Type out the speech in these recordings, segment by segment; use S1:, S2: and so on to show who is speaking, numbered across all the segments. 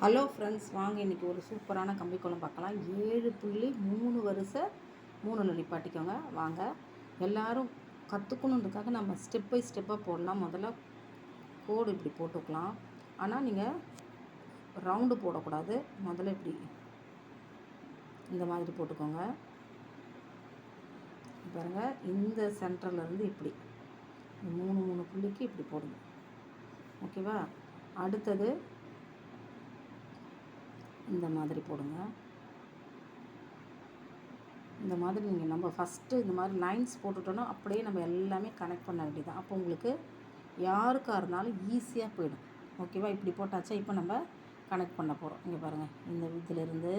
S1: Hello friends, வாங்க இன்றைக்கி ஒரு சூப்பரான கம்பி கோலம் பார்க்கலாம். 7 புள்ளி 3 வரிசை 3ல் நிப்பாட்டிக்கோங்க. வாங்க எல்லோரும் கற்றுக்கணுன்றதுக்காக நம்ம ஸ்டெப் பை ஸ்டெப்பாக போடலாம். முதல்ல கோடு இப்படி போட்டுக்கலாம். ஆனால் நீங்கள் ரவுண்டு போடக்கூடாது. முதல்ல இப்படி இந்த மாதிரி போட்டுக்கோங்க. பாருங்கள், இந்த சென்டர்லேருந்து இப்படி 3 புள்ளிக்கு இப்படி போடுங்க. ஓகேவா? அடுத்தது இந்த மாதிரி போடுங்க. இந்த மாதிரி நீங்கள் நம்ம ஃபஸ்ட்டு இந்த மாதிரி லைன்ஸ் போட்டுட்டோன்னா அப்படியே நம்ம எல்லாமே கனெக்ட் பண்ண வேண்டியதான். அப்போ உங்களுக்கு யாருக்காக இருந்தாலும் ஈஸியாக போயிடும். ஓகேவா? இப்படி போட்டாச்சா? இப்போ நம்ம கனெக்ட் பண்ண போகிறோம். இங்கே பாருங்கள், இந்த இதிலிருந்து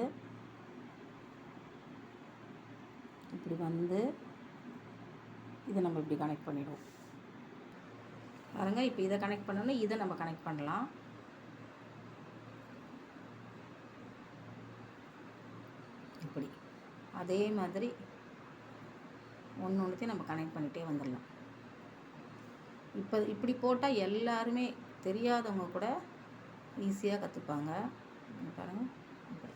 S1: இப்படி வந்து இதை நம்ம இப்படி கனெக்ட் பண்ணிவிடுவோம். பாருங்கள், இப்போ இதை கனெக்ட் பண்ணோன்னா இதை நம்ம கனெக்ட் பண்ணலாம். இப்படி அதே மாதிரி ஒன்றுத்தையும் நம்ம கனெக்ட் பண்ணிகிட்டே வந்துடலாம். இப்போ இப்படி போட்டால் எல்லாருமே தெரியாதவங்க கூட ஈஸியாக கற்றுப்பாங்க. பாருங்கள், இப்படி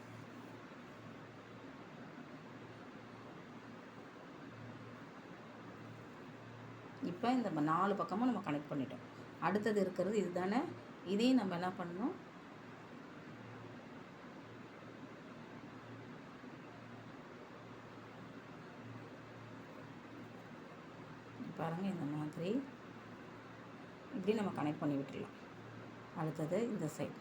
S1: இப்போ இந்த 4 பக்கமும் நம்ம கனெக்ட் பண்ணிட்டோம். அடுத்தது இருக்கிறது இது தானே. இதையும் நம்ம என்ன பண்ணணும், பாருங்கள், இந்த மாதிரி இப்படி நம்ம கனெக்ட் பண்ணி விட்டுடலாம். அடுத்தது இந்த சைடு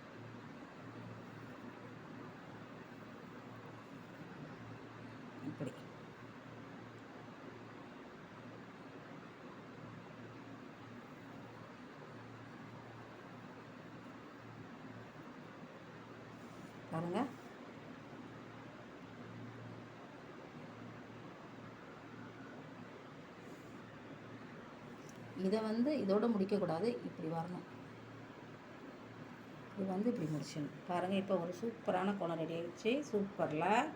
S1: இப்படி பாருங்கள். இதை வந்து இதோடு முடிக்கக்கூடாது, இப்படி வரணும். இது வந்து இப்படி முடிச்சிடணும். பாருங்கள், இப்போ ஒரு சூப்பரான கோலம் ரெடி ஆகிடுச்சு. சூப்பரில்